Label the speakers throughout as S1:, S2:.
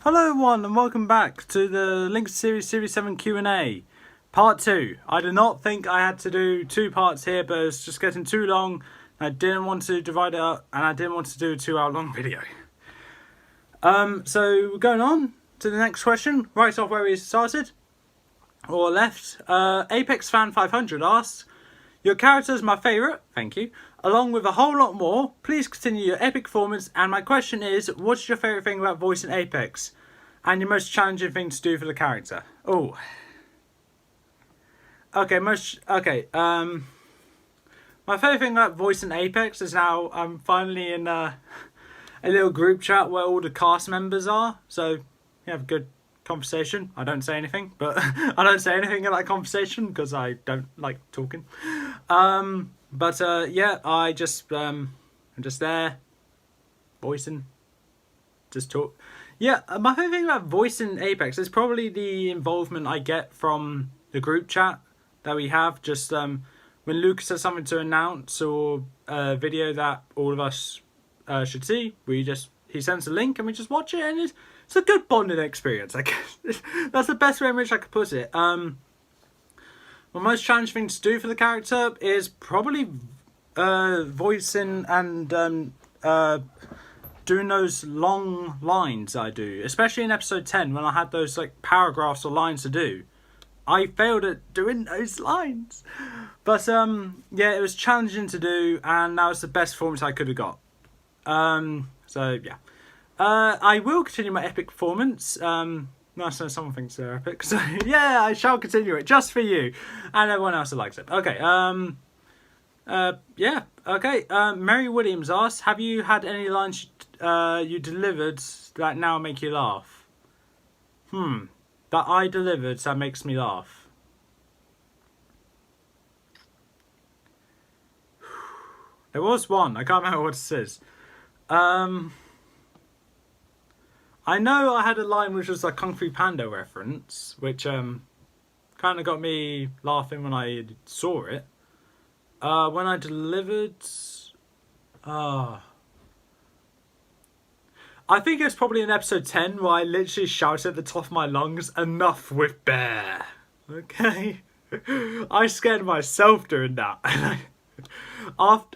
S1: Hello everyone and welcome back to the Lynxy Series 7 Q&A. Part 2. I did not think I had to do 2 parts here, but it's just getting too long. I didn't want to divide it up and I didn't want to do a 2-hour long video. So we're going on to the next question, right off where we started, or left. Apex Fan 500 asks, your character is my favourite, thank you, along with a whole lot more. Please continue your epic performance, and my question is, what's your favourite thing about voicing Apex? And your most challenging thing to do for the character? Oh. Okay, my favourite thing about voicing Apex is now I'm finally in a little group chat where all the cast members are, so you have a good conversation. I don't say anything, but I don't say anything in that conversation because I don't like talking. Yeah, I'm just there, voicing, just talk. Yeah, my favourite thing about voicing Apex is probably the involvement I get from the group chat that we have. Just when Lucas has something to announce or a video that all of us should see, he sends a link and we just watch it, and it's a good bonding experience, I guess. That's the best way in which I could put it. My most challenging thing to do for the character is probably voicing and doing those long lines I do, especially in episode 10 when I had those like paragraphs or lines to do. I failed at doing those lines, but yeah, it was challenging to do, and that was the best performance I could have got. So yeah, I will continue my epic performance. No, so someone thinks they're epic, so yeah, I shall continue it just for you and everyone else that likes it. Okay, yeah, okay. Mary Williams asks, have you had any lines you delivered that now make you laugh? That I delivered that makes me laugh. There was one, I can't remember what it is. I know I had a line which was a Kung Fu Panda reference, which kind of got me laughing when I saw it. When I delivered... I think it was probably in episode 10 where I literally shouted at the top of my lungs, enough with bear. Okay? I scared myself doing that.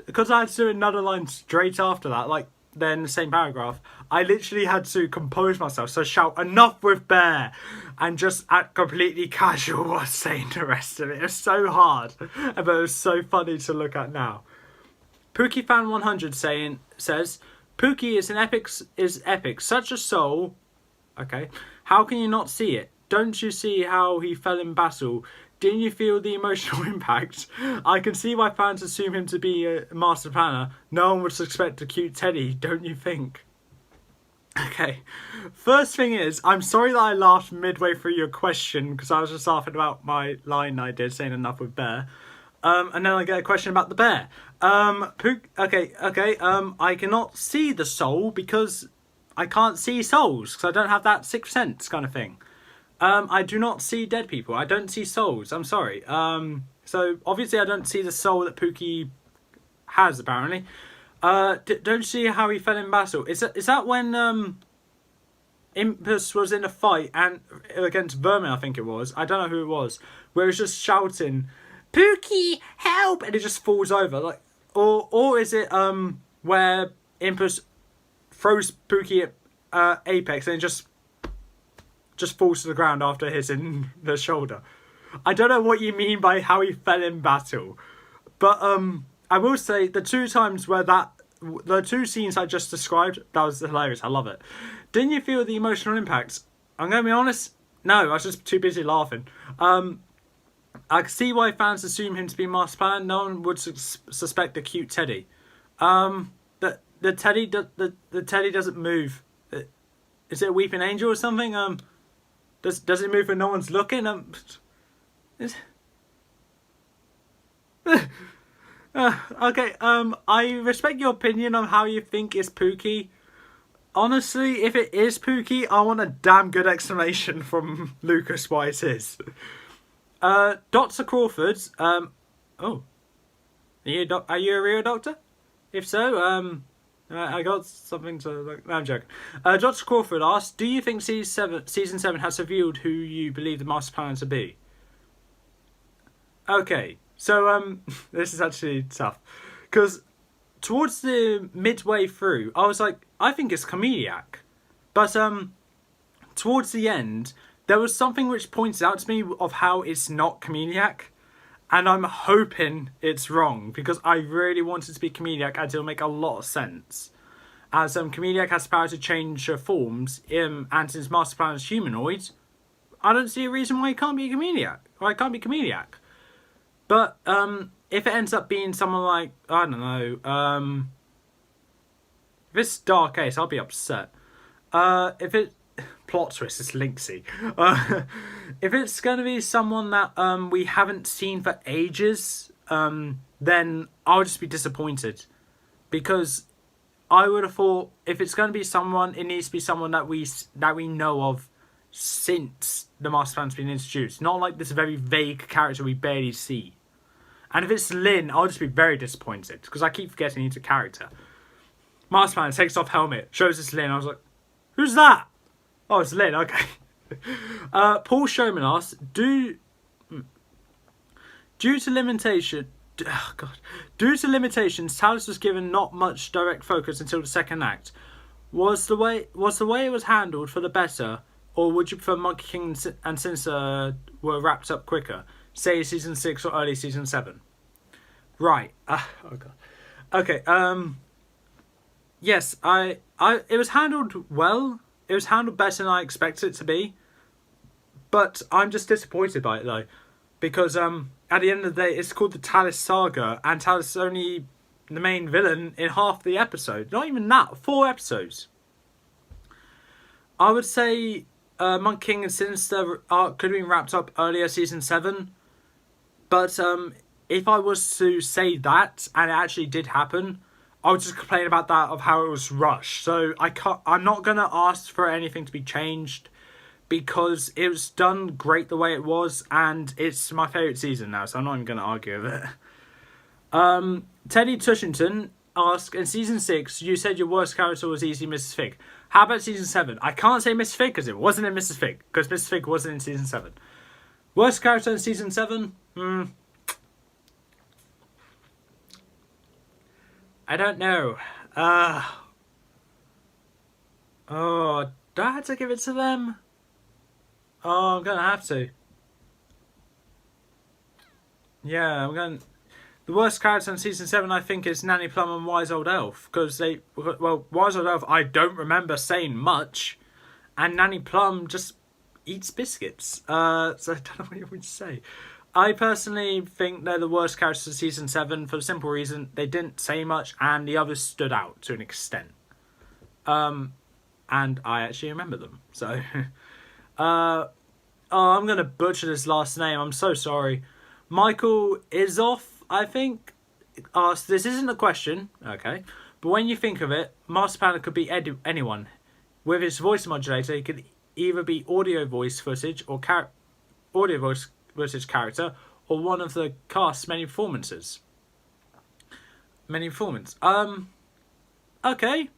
S1: Because I had to do another line straight after that, like then the same paragraph, I literally had to compose myself, so shout enough with bear and just act completely casual while saying the rest of it. It was so hard, but it was so funny to look at now. Pookie Fan 100 says Pookie is epic, such a soul. Okay, how can you not see it? Don't you see how he fell in battle? Didn't you feel the emotional impact? I can see why fans assume him to be a master planner. No one would suspect a cute teddy, don't you think? Okay, first thing is, I'm sorry that I laughed midway through your question because I was just laughing about my line I did saying enough with bear. And then I get a question about the bear. I cannot see the soul because I can't see souls because I don't have that sixth sense kind of thing. I do not see dead people. I don't see souls. I'm sorry. So obviously I don't see the soul that Pookie has apparently. Don't you see how he fell in battle? Is that when Impus was in a fight and against Vermin? I think it was. I don't know who it was. Where he was just shouting, "Pookie, help!" and it just falls over. Like, or is it where Impus throws Pookie at Apex and it just falls to the ground after hitting the shoulder? I don't know what you mean by how he fell in battle, but I will say the 2 times where the 2 scenes I just described, that was hilarious. I love it. Didn't you feel the emotional impact? I'm gonna be honest, no, I was just too busy laughing. I can see why fans assume him to be master plan. No one would suspect a cute teddy. The teddy doesn't move. Is it a weeping angel or something? Does it move when no one's looking? Okay. I respect your opinion on how you think is Pookie. Honestly, if it is Pookie, I want a damn good explanation from Lucas why it is. Dr. Crawford. Oh, are you a real doctor? If so, I got something to... Like, no, I'm joking. Dr. Crawford asked, do you think season 7 has revealed who you believe the master planner to be? Okay, so this is actually tough. Because towards the midway through, I was like, I think it's Comediac. But towards the end, there was something which pointed out to me of how it's not Comediac. And I'm hoping it's wrong, because I really want it to be Comediac, and it'll make a lot of sense. As Comediac has the power to change forms, and since Master Planner is humanoid, I don't see a reason why it can't be Comediac. Or it can't be Comediac. But if it ends up being someone like, I don't know, if it's Dark Ace, I'll be upset. If it... Plot twist, it's Lynxy. If it's going to be someone that we haven't seen for ages, then I'll just be disappointed. Because I would have thought, if it's going to be someone, it needs to be someone that we know of since the Master Plan's been introduced. Not like this very vague character we barely see. And if it's Lynn, I'll just be very disappointed. Because I keep forgetting he's a character. Master Plan takes off helmet, shows us Lynn. I was like, who's that? Oh, it's Lynn, okay. Paul Showman asks, due to limitations, Talos was given not much direct focus until the second act. Was the way it was handled for the better, or would you prefer Monkey King and Sinister were wrapped up quicker, say season 6 or early season 7? Right. Oh god. Okay. Yes, it was handled well. It was handled better than I expected it to be. But I'm just disappointed by it, though. Because at the end of the day, it's called the Talos Saga. And Talos is only the main villain in half the episode. Not even that. 4 episodes. I would say Monkey King and Sinister could have been wrapped up earlier season 7. But if I was to say that, and it actually did happen, I would just complain about that, of how it was rushed. So I'm not going to ask for anything to be changed, because it was done great the way it was, and it's my favourite season now, so I'm not even going to argue with it. Teddy Tushington asked, in season 6, you said your worst character was easily Mrs. Fig. How about season 7? I can't say Mrs. Fig, because it wasn't in Mrs. Fig, because Mrs. Fig wasn't in season 7. Worst character in season 7? I don't know. Do I have to give it to them? Oh, I'm going to have to. Yeah, I'm going... The worst character in season 7, I think, is Nanny Plum and Wise Old Elf. Because Wise Old Elf, I don't remember saying much. And Nanny Plum just eats biscuits. So I don't know what you would say. I personally think they're the worst characters of season 7 for the simple reason they didn't say much and the others stood out to an extent. And I actually remember them. So, I'm going to butcher this last name. I'm so sorry. Michael Izoff, I think, asked, this isn't a question, okay, but when you think of it, Master Planner could be anyone. With his voice modulator, he could either be audio voice footage or audio voice footage character, or one of the cast's many performances. Okay.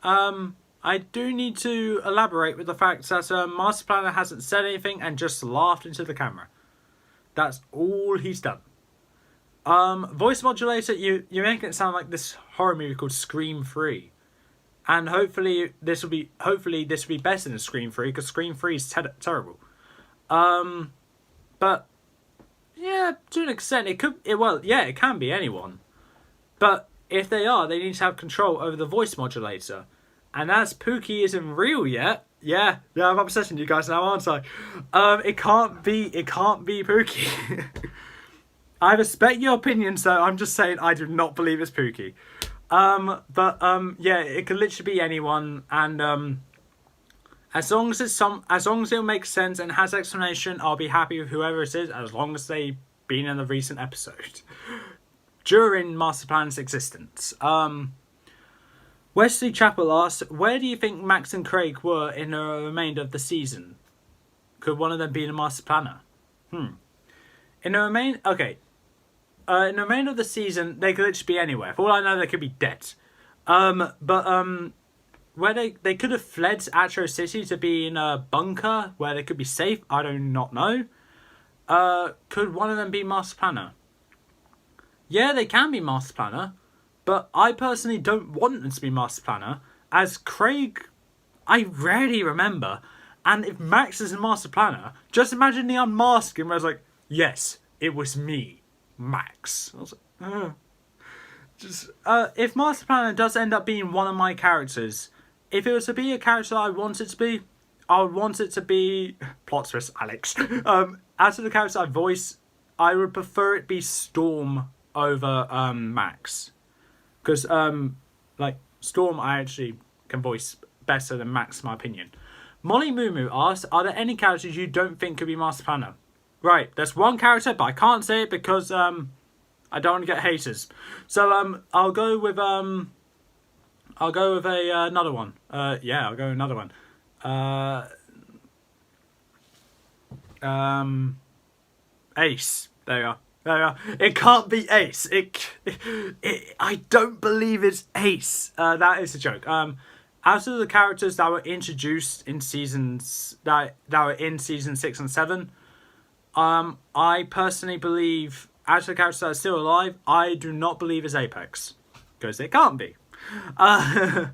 S1: I do need to elaborate with the fact that Master Planner hasn't said anything and just laughed into the camera. That's all he's done. Voice modulator, you're making it sound like this horror movie called Scream 3. And hopefully this will be better than Scream 3, because Scream 3 is terrible. But yeah, to an extent, it can be anyone. But if they need to have control over the voice modulator. And as Pookie isn't real yet, yeah, I'm obsessing you guys now, aren't I? It can't be Pookie. I respect your opinion, so I'm just saying I do not believe it's Pookie. Yeah, it could literally be anyone, and as long as it'll make sense and has explanation, I'll be happy with whoever it is, as long as they've been in the recent episode during Master Plan's existence. Wesley Chappell asked, where do you think Max and Craig were in the remainder of the season? Could one of them be the Master Planner? In the remainder of the season, they could literally be anywhere. For all I know, they could be dead. Where they could have fled Atro City to be in a bunker where they could be safe, I do not know. Could one of them be Master Planner? Yeah, they can be Master Planner, but I personally don't want them to be Master Planner, as Craig, I rarely remember. And if Max is a Master Planner, just imagine the unmasking where it's like, yes, it was me, Max. I was like, if Master Planner does end up being one of my characters, if it was to be a character I want it to be, I would want it to be plot twist Alex. As for the character I voice, I would prefer it be Storm over Max, because like Storm I actually can voice better than Max in my opinion. Molly Moo asks, are there any characters you don't think could be Master Planner? Right, there's one character, but I can't say it because I don't want to get haters. So I'll go with another one. Yeah, I'll go with another one. Ace. There you are. There you are. It can't be Ace. I don't believe it's Ace. That is a joke. Out of the characters that were introduced in seasons that were in season 6 and 7, I personally believe out of the characters that are still alive, I do not believe it's Apex, because it can't be. I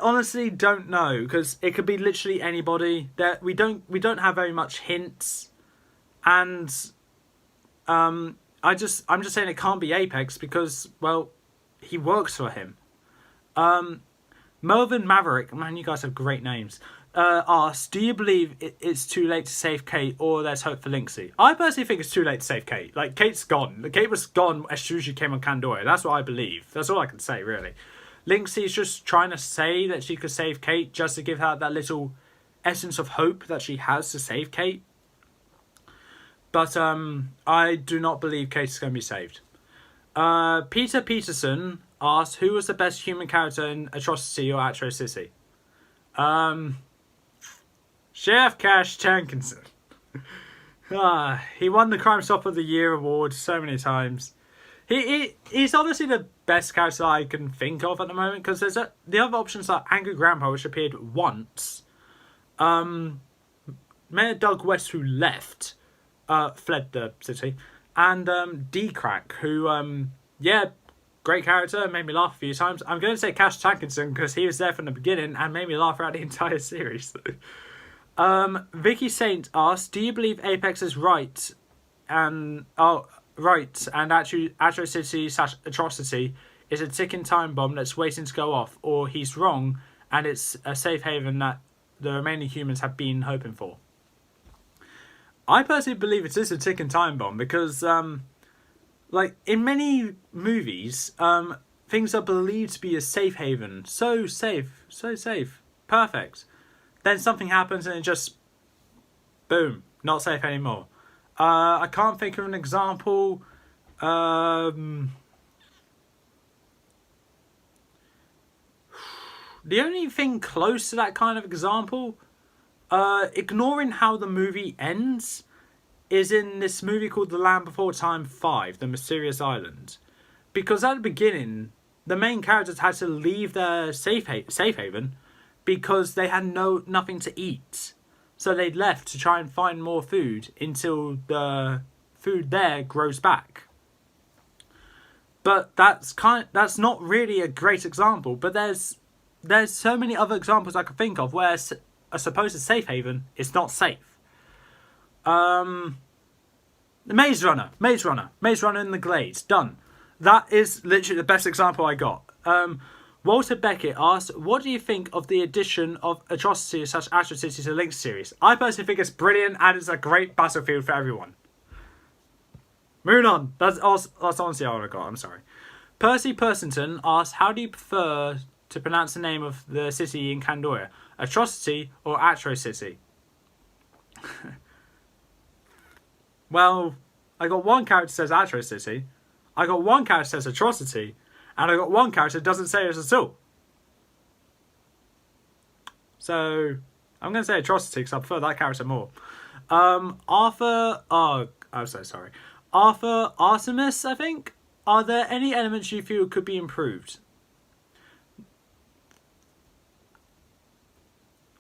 S1: honestly don't know, because it could be literally anybody. That we don't have very much hints, and I'm just saying it can't be Apex because, well, he works for him. Melvin Maverick, man, you guys have great names. Asks, do you believe it's too late to save Kate, or there's hope for Lynxy? I personally think it's too late to save Kate. Like, Kate's gone. Kate was gone as soon as she came on Pandora. That's what I believe. That's all I can say, really. Lynxy's just trying to say that she could save Kate, just to give her that little essence of hope that she has to save Kate. But I do not believe Kate is going to be saved. Peter Peterson asks, who was the best human character in Atrocity or Atro City? Chef Cash Tankinson. He won the Crime Stop of the Year award so many times. He's obviously the best character I can think of at the moment, because there's the other options are Angry Grandpa, which appeared once. Mayor Doug West, who fled the city, and D-Crack, who, great character, made me laugh a few times. I'm going to say Cash Tankinson because he was there from the beginning and made me laugh throughout the entire series. Vicky Saint asks, do you believe Apex is right? And actually Atro City / Atrocity is a ticking time bomb that's waiting to go off, or he's wrong and it's a safe haven that the remaining humans have been hoping for? I personally believe it is a ticking time bomb because like in many movies, things are believed to be a safe haven. So safe. Perfect. Then something happens and it just, boom, not safe anymore. I can't think of an example. The only thing close to that kind of example, ignoring how the movie ends, is in this movie called The Land Before Time 5, The Mysterious Island. Because at the beginning, the main characters had to leave their safe haven because they had nothing to eat. So they left to try and find more food until the food there grows back. But that's not really a great example. But there's so many other examples I could think of where a supposed safe haven is not safe. Maze Runner in the Glades, done. That is literally the best example I got. Walter Beckett asks, what do you think of the addition of Atrocity / Atro City to the Lynx series? I personally think it's brilliant and it's a great battlefield for everyone. Moving on. That's honestly all I got, I'm sorry. Percy Persington asks, how do you prefer to pronounce the name of the city in Pandora? Atrocity or Atro City? Well, I got one character that says Atro City, I got one character that says Atrocity, and I got one character that doesn't say it at all. So, I'm going to say Atrocity because I prefer that character more. Arthur Artemis, I think. Are there any elements you feel could be improved?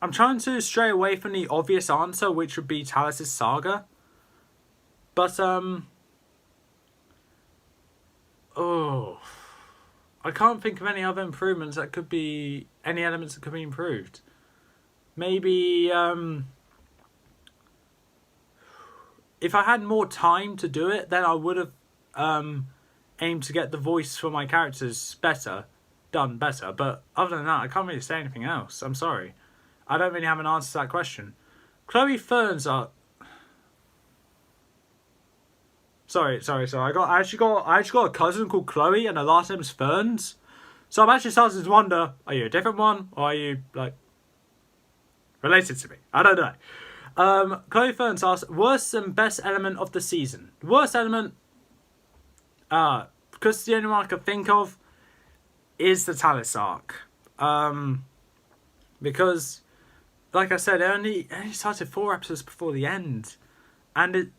S1: I'm trying to stray away from the obvious answer, which would be Talis' saga. But, oh, I can't think of any other improvements that could be, any elements that could be improved. Maybe, if I had more time to do it, then I would have, aimed to get the voice for my characters done better. But other than that, I can't really say anything else. I'm sorry. I don't really have an answer to that question. Chloe Ferns are... Sorry. I actually got a cousin called Chloe, and her last name's Ferns. So I'm actually starting to wonder: are you a different one, or are you like related to me? I don't know. Chloe Ferns asks, worst and best element of the season. Worst element, because the only one I could think of is the Talis arc. Because, like I said, it only started 4 episodes before the end, and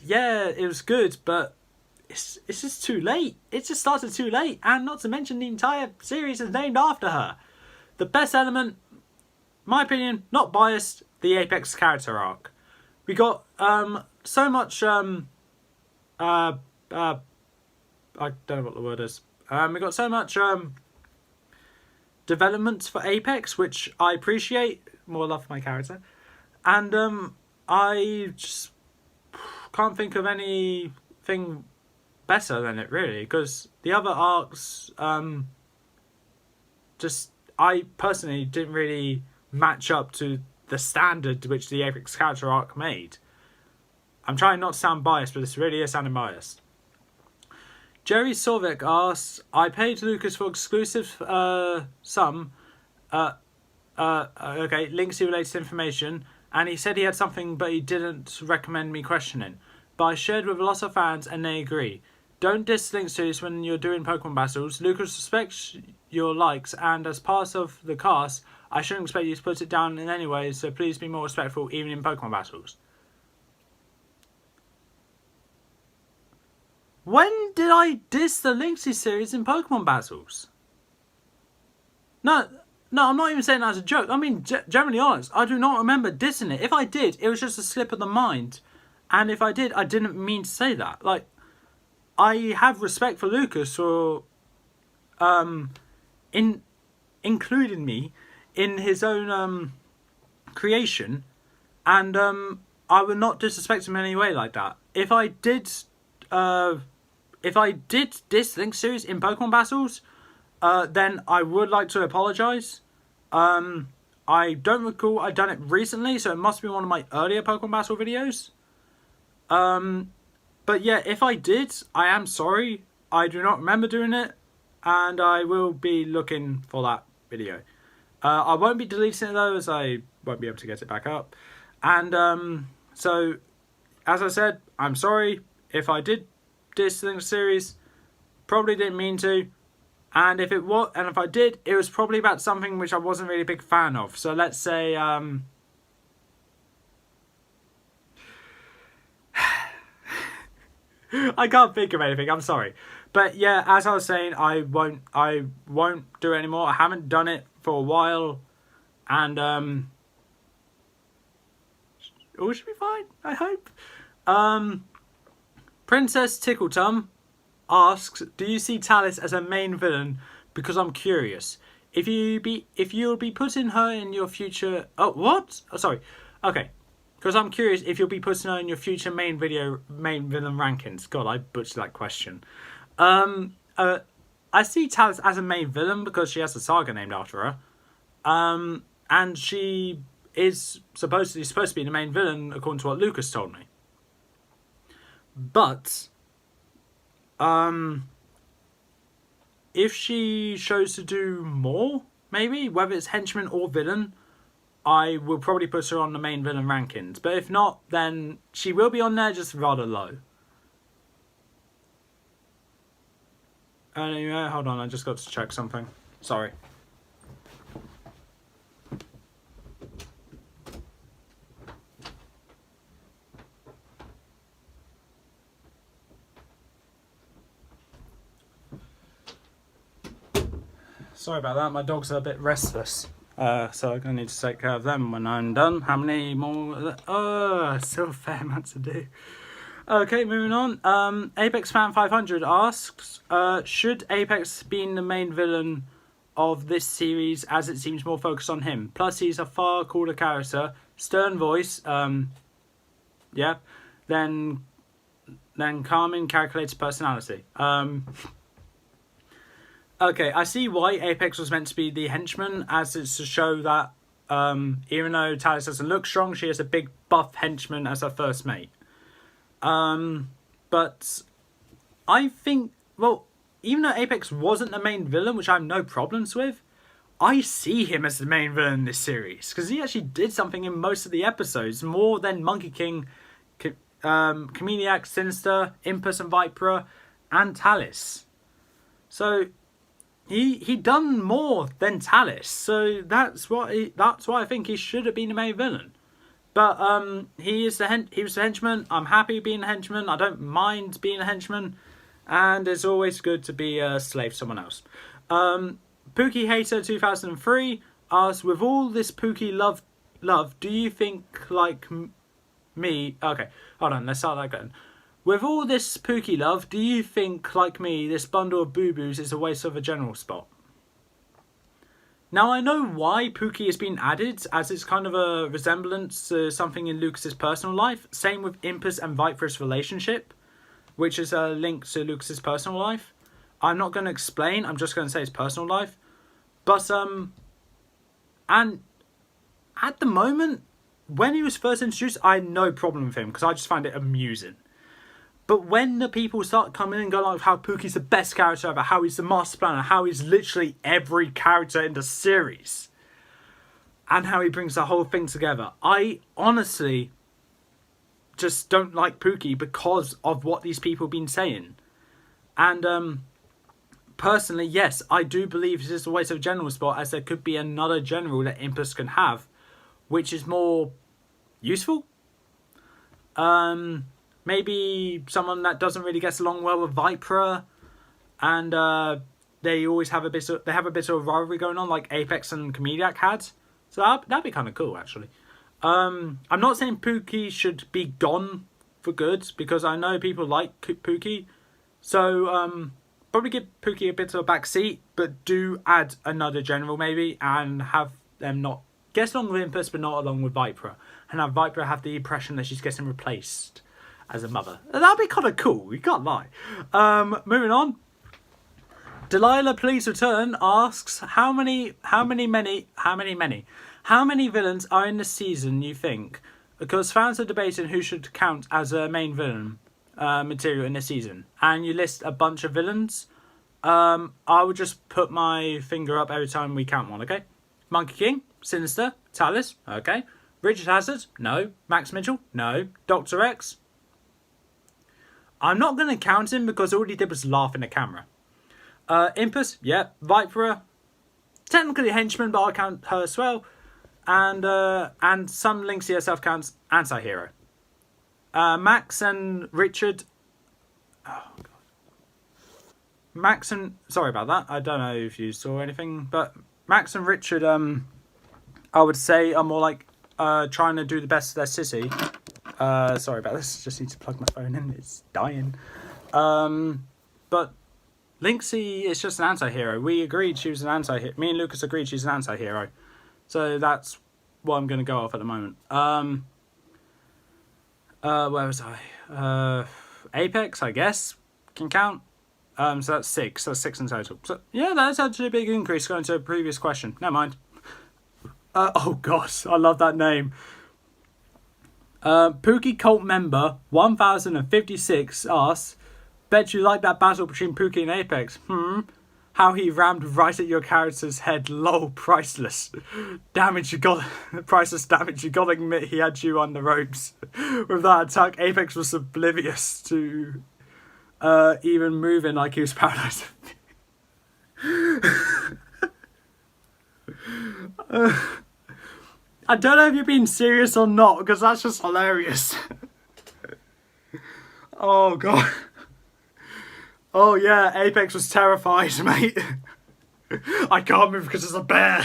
S1: yeah, it was good, but it's just too late. It just started too late, and not to mention the entire series is named after her. The best element, my opinion, not biased, the Apex character arc. We got so much I don't know what the word is. We got so much development for Apex, which I appreciate. More love for my character, and I just can't think of anything better than it, really, because the other arcs just, I personally didn't really match up to the standard which the Apex character arc made. I'm trying not to sound biased, but this really is sounding biased. Jerry Solvik asks, I paid Lucas for exclusive sum, Lynxy related information, and he said he had something, but he didn't recommend me questioning. But I shared with lots of fans, and they agree. Don't diss Lynxy when you're doing Pokemon battles. Lucas respects your likes, and as part of the cast, I shouldn't expect you to put it down in any way, so please be more respectful, even in Pokemon battles. When did I diss the Lynxy series in Pokemon battles? No, I'm not even saying that as a joke. I mean, generally honest, I do not remember dissing it. If I did, it was just a slip of the mind. And if I did, I didn't mean to say that. Like, I have respect for Lucas for including me in his own creation, and I would not disrespect him in any way like that. If I did diss Lynx series in Pokemon battles, then I would like to apologise. I don't recall I've done it recently, so it must be one of my earlier Pokemon battle videos. But yeah, if I did, I am sorry. I do not remember doing it, and I will be looking for that video. I won't be deleting it though, as I won't be able to get it back up. And so, as I said, I'm sorry if I did diss the series. Probably didn't mean to. And if I did, it was probably about something which I wasn't really a big fan of. So let's say I can't think of anything, I'm sorry. But yeah, as I was saying, I won't do it anymore. I haven't done it for a while, and all should be fine, I hope. Princess Tickletum asks, do you see Talis as a main villain? Because I'm curious. If you'll be putting her in your future... Oh, what? Oh, sorry. Okay. Because I'm curious if you'll be putting her in your future main villain rankings. God, I butchered that question. I see Talis as a main villain because she has a saga named after her. And she is supposed to be the main villain according to what Lucas told me. But if she chose to do more, maybe, whether it's henchman or villain, I will probably put her on the main villain rankings. But if not, then she will be on there, just rather low. Anyway, hold on, I just got to check something. Sorry. Sorry about that, my dogs are a bit restless. So I'm going to need to take care of them when I'm done. How many more? Oh, still a fair amount to do. Okay, moving on. Apex Fan 500 asks, should Apex be the main villain of this series as it seems more focused on him? Plus, he's a far cooler character, stern voice, yeah, then calming, calculated personality. Okay, I see why Apex was meant to be the henchman, as it's to show that even though Talis doesn't look strong, she has a big buff henchman as her first mate. But I think, well, even though Apex wasn't the main villain, which I have no problems with, I see him as the main villain in this series, because he actually did something in most of the episodes, more than Monkey King, Comediac, Sinister, Impus and Vipera, and Talis. So he done more than Talis, so that's why I think he should have been the main villain. But he was the henchman. I'm happy being a henchman. I don't mind being a henchman, and it's always good to be a slave to someone else. Pookie Hater 2003 asks, with all this Pookie love, do you think like me? Okay, hold on. Let's start that again. With all this Pookie love, do you think like me, this bundle of boo-boos is a waste of a general spot? Now, I know why Pookie has been added, as it's kind of a resemblance to something in Lucas's personal life. Same with Impus and Vipera's relationship, which is a link to Lucas's personal life. I'm not going to explain, I'm just going to say his personal life. But, and at the moment, when he was first introduced, I had no problem with him, because I just find it amusing. But when the people start coming in and going like how Pookie's the best character ever, how he's the master planner, how he's literally every character in the series, and how he brings the whole thing together, I honestly just don't like Pookie because of what these people have been saying. And personally, yes, I do believe this is a waste of a general spot, as there could be another general that Impus can have, which is more useful. Maybe someone that doesn't really get along well with Vipera, and they always have a bit of rivalry going on, like Apex and Comediac had. So that'd be kind of cool, actually. I'm not saying Pookie should be gone for good, because I know people like Pookie. So probably give Pookie a bit of a back seat, but do add another general maybe, and have them not get along with Impus, but not along with Vipera, and have Vipera have the impression that she's getting replaced as a mother. That'd be kind of cool, you can't lie. Moving on. Delilah Please Return asks, how many villains are in the season, you think? Because fans are debating who should count as a main villain material in this season. And you list a bunch of villains. I would just put my finger up every time we count one, okay? Monkey King, Sinister, Talis, okay. Richard Hazard, no. Max Mitchell, no. Dr. X, I'm not going to count him because all he did was laugh in the camera. Impus, yeah. Vipera, technically a henchman, but I'll count her as well. And some Lynxy herself counts anti-hero. Max and Richard. Oh god. Sorry about that. I don't know if you saw anything, but Max and Richard, I would say are more like trying to do the best of their city. Sorry about this, just need to plug my phone in, it's dying. But Lynxy is just an anti-hero. We agreed she was an anti-hero. Me and Lucas agreed she's an anti-hero. So that's what I'm going to go off at the moment. Where was I? Apex, I guess, can count. So that's 6. That's 6 in total. So yeah, that's actually a big increase going to a previous question. Never mind. Oh gosh, I love that name. Pookie Cult member 1056 asks, bet you like that battle between Pookie and Apex. How he rammed right at your character's head. Lol, priceless. Damage you got. Priceless damage. You gotta admit he had you on the ropes. With that attack, Apex was oblivious to even moving like he was paralyzed. I don't know if you're being serious or not, because that's just hilarious. Oh god. Oh yeah, Apex was terrified, mate. I can't move because there's a bear.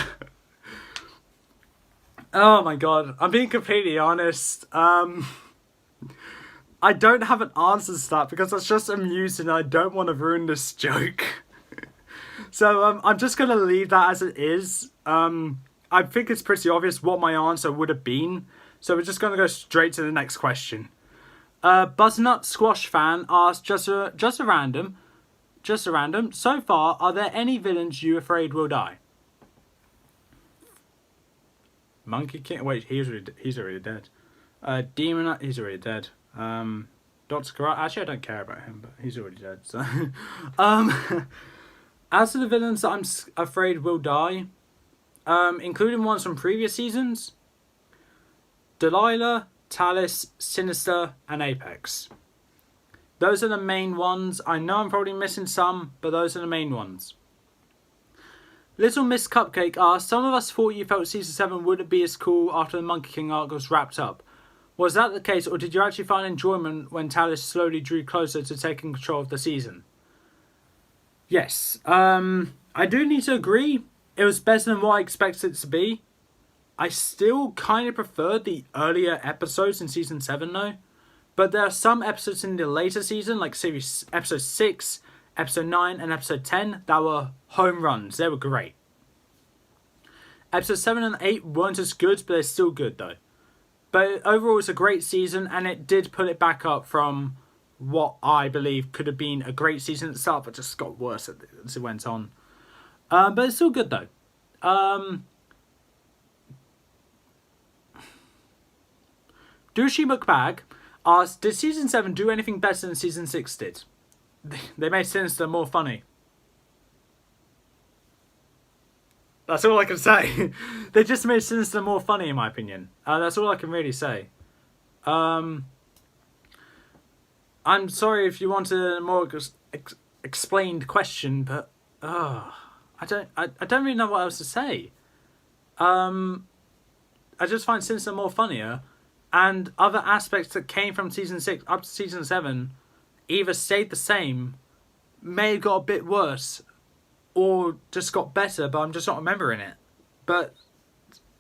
S1: Oh my god, I'm being completely honest. I don't have an answer to that because that's just amusing. I don't want to ruin this joke. So I'm just going to leave that as it is. I think it's pretty obvious what my answer would have been. So we're just going to go straight to the next question. Butternut Squash Fan asked just a random. So far, are there any villains you afraid will die? Monkey King. Wait, he's already dead. Demon. He's already dead. Dr. Karate. Actually, I don't care about him, but he's already dead. So, as to the villains that I'm afraid will die, including ones from previous seasons, Delilah, Talus, Sinister, and Apex. Those are the main ones. I know I'm probably missing some, but those are the main ones. Little Miss Cupcake asked, some of us thought you felt Season 7 wouldn't be as cool after the Monkey King arc was wrapped up. Was that the case, or did you actually find enjoyment when Talus slowly drew closer to taking control of the season? Yes. I do need to agree. It was better than what I expected it to be. I still kind of preferred the earlier episodes in Season 7 though. But there are some episodes in the later season, like Episode 6, Episode 9 and Episode 10, that were home runs. They were great. Episode 7 and 8 weren't as good, but they're still good though. But overall, it's a great season, and it did put it back up from what I believe could have been a great season itself, but just got worse as it went on. But it's still good though. Douchey McBag asked, did Season 7 do anything better than Season 6 did? They made Sinister more funny. That's all I can say. They just made Sinister more funny, in my opinion. That's all I can really say. I'm sorry if you want a more explained question, but I don't really know what else to say. I just find Sinister more funnier, and other aspects that came from Season 6 up to Season 7 either stayed the same, may have got a bit worse, or just got better, but I'm just not remembering it. But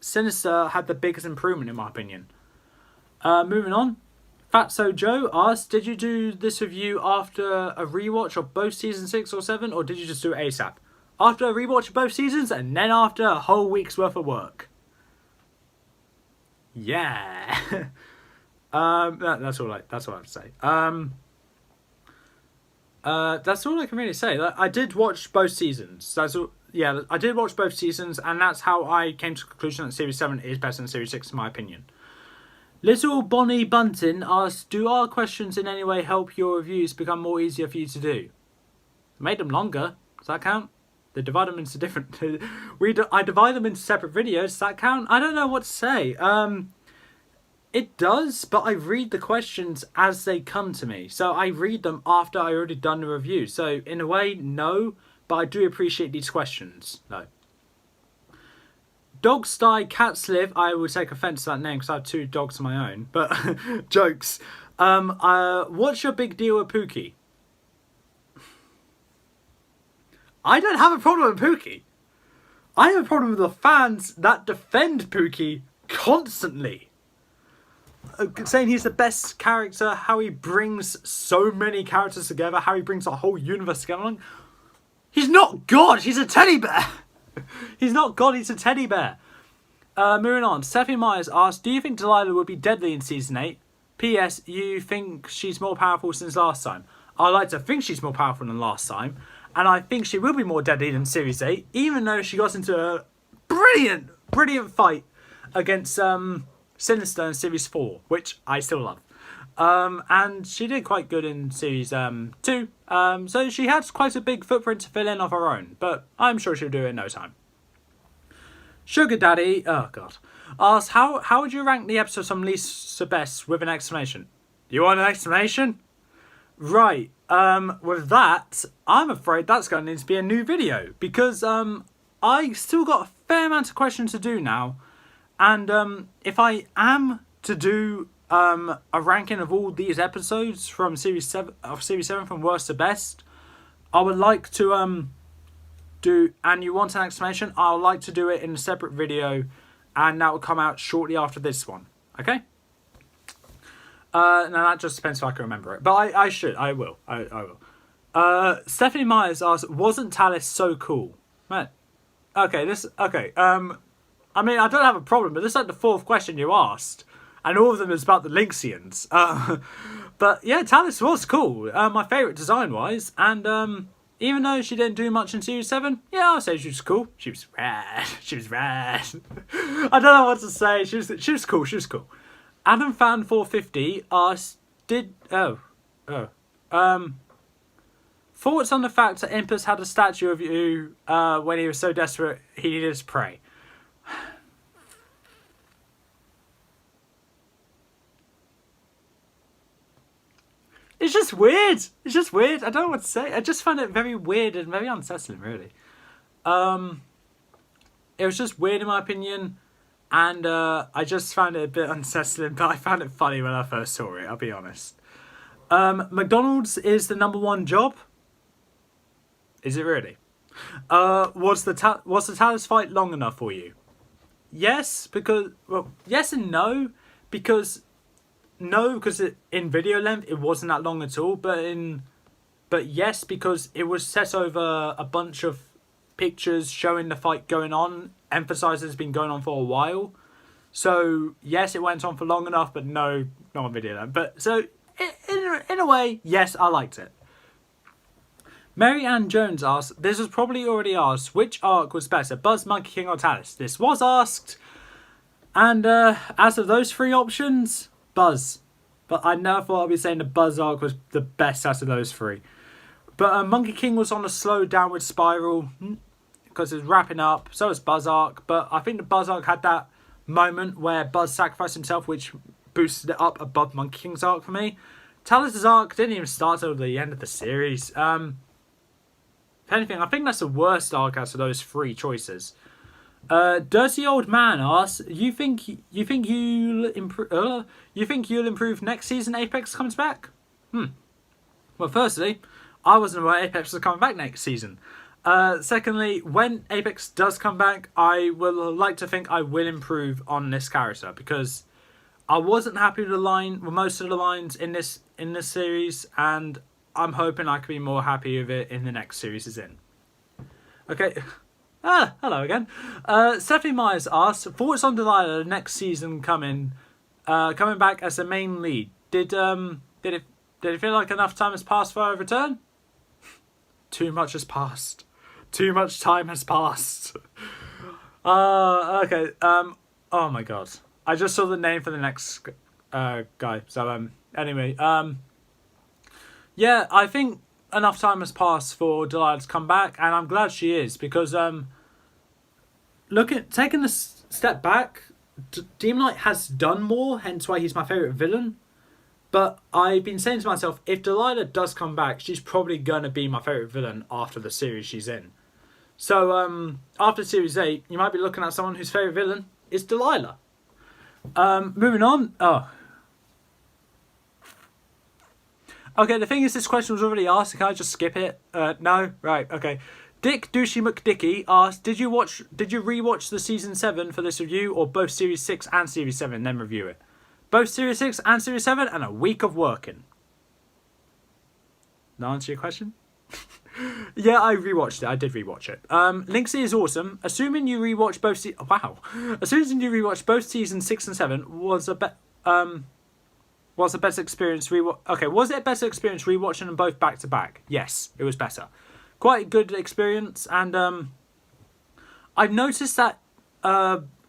S1: Sinister had the biggest improvement, in my opinion. Moving on. Fatso Joe asked, did you do this review after a rewatch of both Season 6 or 7, or did you just do it ASAP? After a rewatch of both seasons, and then after a whole week's worth of work. Yeah. That's all I have to say. That's all I can really say. I did watch both seasons. That's all. Yeah, I did watch both seasons, and that's how I came to the conclusion that Series 7 is better than Series 6, in my opinion. Little Bonnie Bunton asked, do our questions in any way help your reviews become more easier for you to do? I made them longer. Does that count? They divide them into different... I divide them into separate videos. Does that count? I don't know what to say. It does, but I read the questions as they come to me. So I read them after I already done the review. So in a way, no, but I do appreciate these questions. No. Dogs Die, Cats Live. I will take offence to that name because I have 2 dogs of my own. But jokes. What's your big deal with Pookie? I don't have a problem with Pookie. I have a problem with the fans that defend Pookie constantly. Saying he's the best character, how he brings so many characters together, how he brings a whole universe together. He's not God, he's a teddy bear. He's not God, he's a teddy bear. Moving on, Stephanie Myers asked, do you think Delilah will be deadly in Season 8? P.S. You think she's more powerful since last time? I like to think she's more powerful than last time. And I think she will be more deadly than Series 8, even though she got into a brilliant fight against Sinister in Series 4, which I still love. And she did quite good in Series 2. So she had quite a big footprint to fill in of her own, but I'm sure she'll do it in no time. Sugar Daddy, oh god, asked, how would you rank the episodes from least to best with an exclamation? You want an explanation? Right, with that, I'm afraid that's going to need to be a new video, because I still got a fair amount of questions to do now, and if I am to do a ranking of all these episodes from Series 7 from worst to best, I would like to do, and you want an explanation, I would like to do it in a separate video, and that will come out shortly after this one. Okay. Now that just depends if I can remember it, but I will. Stephanie Myers asked, "Wasn't Talis so cool?" Man, okay. I mean, I don't have a problem, but this is like the fourth question you asked, and all of them is about the Lynxians. But yeah, Talis was cool. My favourite design-wise, and even though she didn't do much in Series 7, yeah, I'll say she was cool. She was rad. She was rad. I don't know what to say. She was cool. She was cool. Adam Fan 450 asked, thoughts on the fact that Impus had a statue of you when he was so desperate he needed to pray. It's just weird. It's just weird. I don't know what to say. I just found it very weird and very unsettling, really. It was just weird in my opinion, and I just found it a bit unsettling, but I found it funny when I first saw it, I'll be honest. McDonald's is the #1 job. Is it really? Was the Talis fight long enough for you? Yes, because... Well, yes and no. Because... No, because in video length, it wasn't that long at all. But yes, because it was set over a bunch of pictures showing the fight going on. Emphasised it's been going on for a while. So, yes, it went on for long enough, but no, not on video length. But, so, in a way, yes, I liked it. Mary Ann Jones asked, this was probably already asked, which arc was better, Buzz, Monkey King or Talis? This was asked. And as of those three options, Buzz. But I never thought I'd be saying the Buzz arc was the best out of those three. But Monkey King was on a slow downward spiral because it was wrapping up. So was Buzz arc. But I think the Buzz arc had that moment where Buzz sacrificed himself, which boosted it up above Monkey King's arc for me. Talis' arc didn't even start till the end of the series. If anything, I think that's the worst arc out of those three choices. Dirty Old Man asks, you think you'll improve next season Apex comes back? Well, firstly, I wasn't aware Apex was coming back next season. Secondly, when Apex does come back, I will like to think I will improve on this character, because I wasn't happy with most of the lines in this series, and I'm hoping I can be more happy with it in the next series is in. Okay. Hello again. Stephanie Myers asks, thoughts on Delilah next season coming back as the main lead. Did it feel like enough time has passed for her return? Too much has passed. Too much time has passed. Okay. Oh my god. I just saw the name for the next guy. So anyway, yeah, I think enough time has passed for Delilah to come back, and I'm glad she is, because taking a step back, Demon Knight has done more, hence why he's my favourite villain. But I've been saying to myself, if Delilah does come back, she's probably going to be my favourite villain after the series she's in. So after Series 8, you might be looking at someone whose favourite villain is Delilah. Moving on. Okay, the thing is, this question was already asked. Can I just skip it? No? Right, okay. Dick Douchey McDicky asked, did you rewatch the Season 7 for this review, or both Series 6 and Series 7, then review it? Both Series 6 and Series 7, and a week of working. Did I answer your question? Yeah, I rewatched it. I did rewatch it. Lynxy is awesome. Assuming you rewatch both Seasons 6 and 7, was it a better experience rewatching them both back to back? Yes, it was better. Quite a good experience, and I've noticed that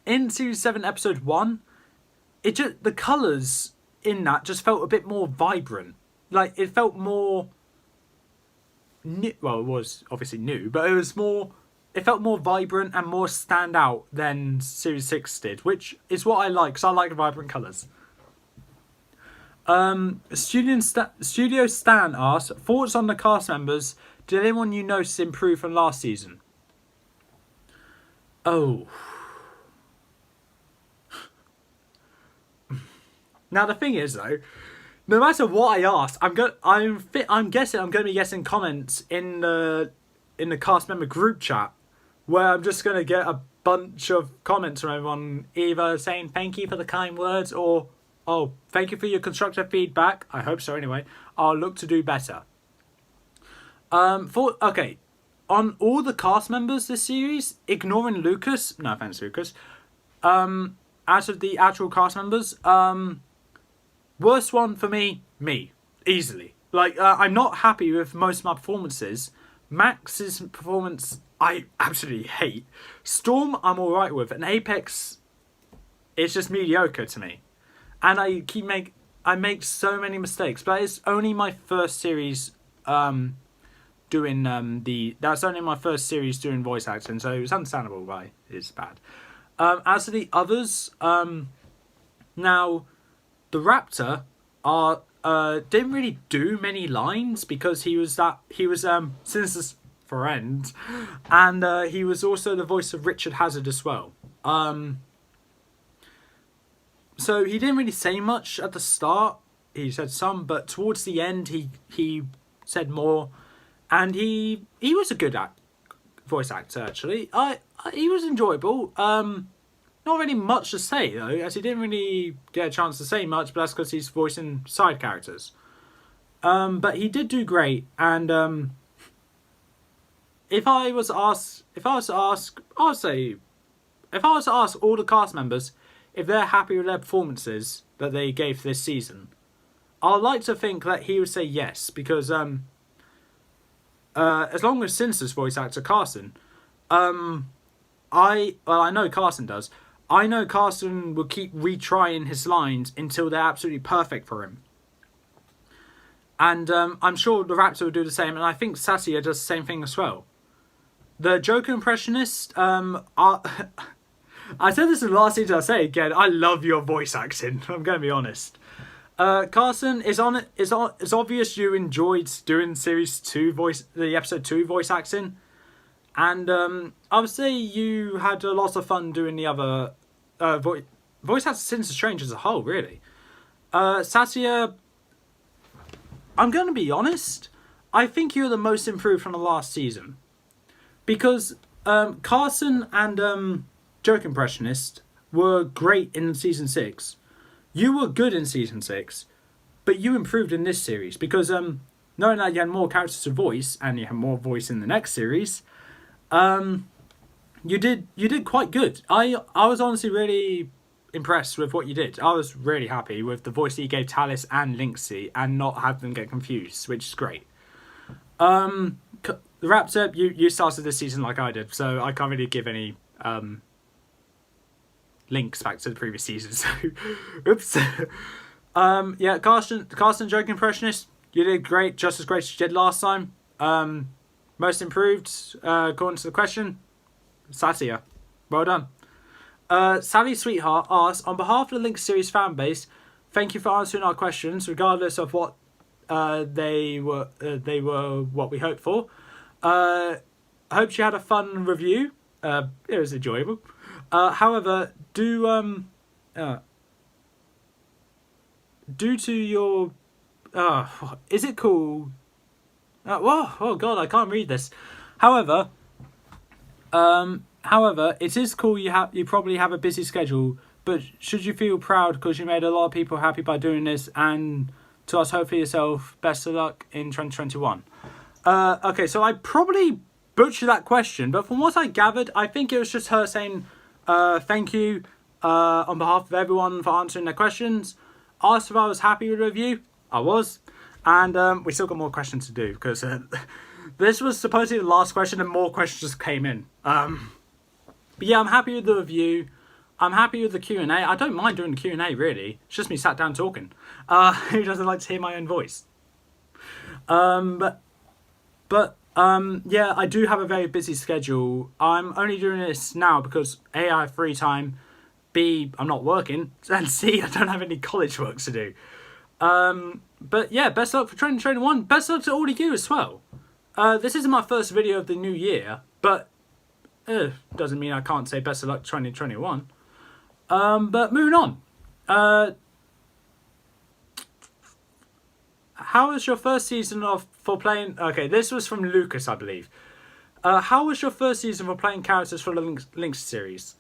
S1: in Series 7 Episode 1, the colours in that just felt a bit more vibrant. Like, it felt more new. Well, it was obviously new, but it felt more vibrant and more stand out than Series 6 did, which is what I like, because I like vibrant colours. Studio Stan asked, thoughts on the cast members. Did anyone you notice improve from last season? Oh. Now the thing is though, no matter what I ask, I'm guessing I'm going to be getting comments in the cast member group chat, where I'm just going to get a bunch of comments from everyone either saying thank you for the kind words or, oh, thank you for your constructive feedback. I hope so anyway. I'll look to do better. Okay, on all the cast members this series, ignoring Lucas, no offense Lucas, out of the actual cast members, worst one for me, easily. Like, I'm not happy with most of my performances. Max's performance, I absolutely hate. Storm, I'm alright with. And Apex, it's just mediocre to me. And I make so many mistakes. But it's only my first series doing that's only my first series doing voice acting. So it's understandable why it's bad. As for the others, now, the Raptor didn't really do many lines because he was Sinister's friend, and he was also the voice of Richard Hazard as well. So he didn't really say much at the start. He said some, but towards the end he said more, and he was a good voice actor actually. He was enjoyable. Not really much to say though, as he didn't really get a chance to say much, but that's because he's voicing side characters. But he did do great, and if I was to ask all the cast members if they're happy with their performances that they gave this season, I'd like to think that he would say yes, because as long as Sinister's voice actor Carson, I know Carson does. I know Carson will keep retrying his lines until they're absolutely perfect for him. And I'm sure the Raptor will do the same, and I think Sassia does the same thing as well. The Joker impressionist, I said this in the last season, I'll say it again, I love your voice acting, I'm going to be honest. Carson, it's obvious you enjoyed doing the episode 2 voice acting. And I would say you had a lot of fun doing the other voice acting Sinister Strange as a whole, really. Sassia, I'm going to be honest, I think you're the most improved from the last season. Because Carson and Joke Impressionist were great in Season 6. You were good in Season 6, but you improved in this series. Because knowing that you had more characters to voice, and you had more voice in the next series, you did quite good. I was honestly really impressed with what you did. I was really happy with the voice that you gave Talis and Lynxy, and not have them get confused, which is great. The Raptor, you started this season like I did, so I can't really give any links back to the previous season. So, oops. Yeah, Carson, Joke Impressionist, you did great, just as great as you did last time. Most improved, according to the question, Sassia. Well done. Sally Sweetheart asks, on behalf of the Lynx series fan base, thank you for answering our questions, regardless of what they were what we hoped for. I hope you had a fun review. It was enjoyable. However, due to your is it cool? Oh god, I can't read this. However, it is cool. You probably have a busy schedule, but should you feel proud because you made a lot of people happy by doing this, and to us, hope for yourself. Best of luck in 2021. Okay, so I probably butchered that question, but from what I gathered, I think it was just her saying thank you on behalf of everyone for answering their questions. Asked if I was happy with the review. I was. And we still got more questions to do, because this was supposedly the last question and more questions just came in. But yeah, I'm happy with the review. I'm happy with the Q&A. I don't mind doing the Q&A, really. It's just me sat down talking. Who doesn't like to hear my own voice? Yeah, I do have a very busy schedule. I'm only doing this now because A, I have free time, B, I'm not working, and C, I don't have any college work to do. But yeah, best luck for 2021. Best luck to all of you as well. This isn't my first video of the new year, but doesn't mean I can't say best of luck 2021. But moving on. How was your first season for playing... Okay, this was from Lucas, I believe. How was your first season for playing characters for the Lynxy series?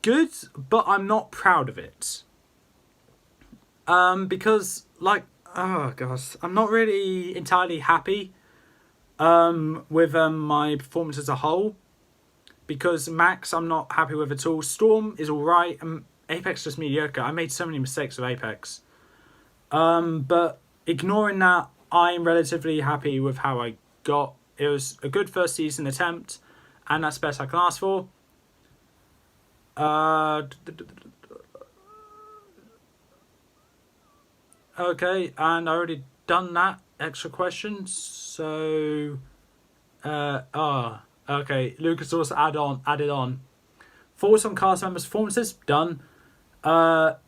S1: Good, but I'm not proud of it. Because, like, oh gosh, I'm not really entirely happy with my performance as a whole. Because Max, I'm not happy with at all. Storm is alright, and Apex just mediocre. I made so many mistakes with Apex. But ignoring that, I'm relatively happy with how I got. It was a good first season attempt, and that's the best I can ask for. Okay, and I already done that extra question, so okay. Lucas also added on. Thoughts on cast members' performances? Done.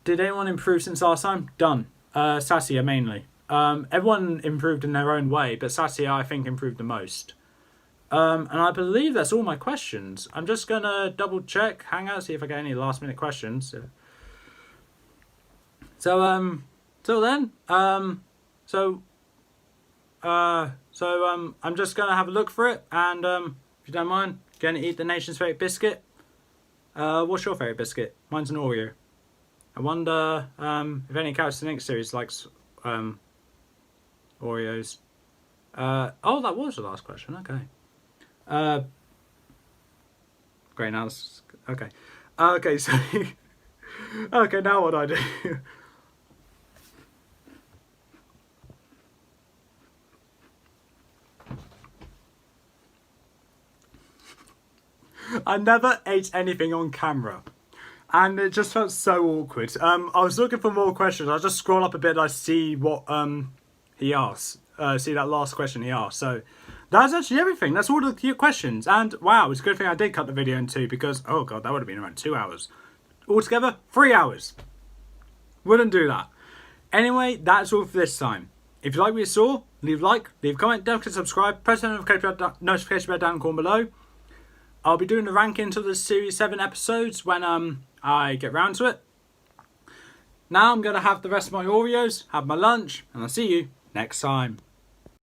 S1: Did anyone improve since last time? Done. Sassia mainly. Everyone improved in their own way, but Sassia I think improved the most. And I believe that's all my questions. I'm just gonna double check Hangout, see if I get any last minute questions. So till then, I'm just gonna have a look for it, and if you don't mind, gonna eat the nation's favourite biscuit. What's your favourite biscuit? Mine's an Oreo. I wonder if any character in the next series likes Oreos. Oh, that was the last question. Okay. Great. Now, okay. Okay. So, okay. Now what do I do? I never ate anything on camera, and it just felt so awkward. I was looking for more questions. I just scroll up a bit and I see what he asked. See that last question he asked. So that's actually everything. That's all the questions. And wow, it's a good thing I did cut the video in two, because oh god, that would have been around 2 hours. Altogether, 3 hours. Wouldn't do that. Anyway, that's all for this time. If you like what you saw, leave a like, leave a comment, don't forget to subscribe, press the notification bell down the corner below. I'll be doing the rankings of the Series 7 episodes when I get round to it. Now I'm going to have the rest of my Oreos, have my lunch, and I'll see you next time.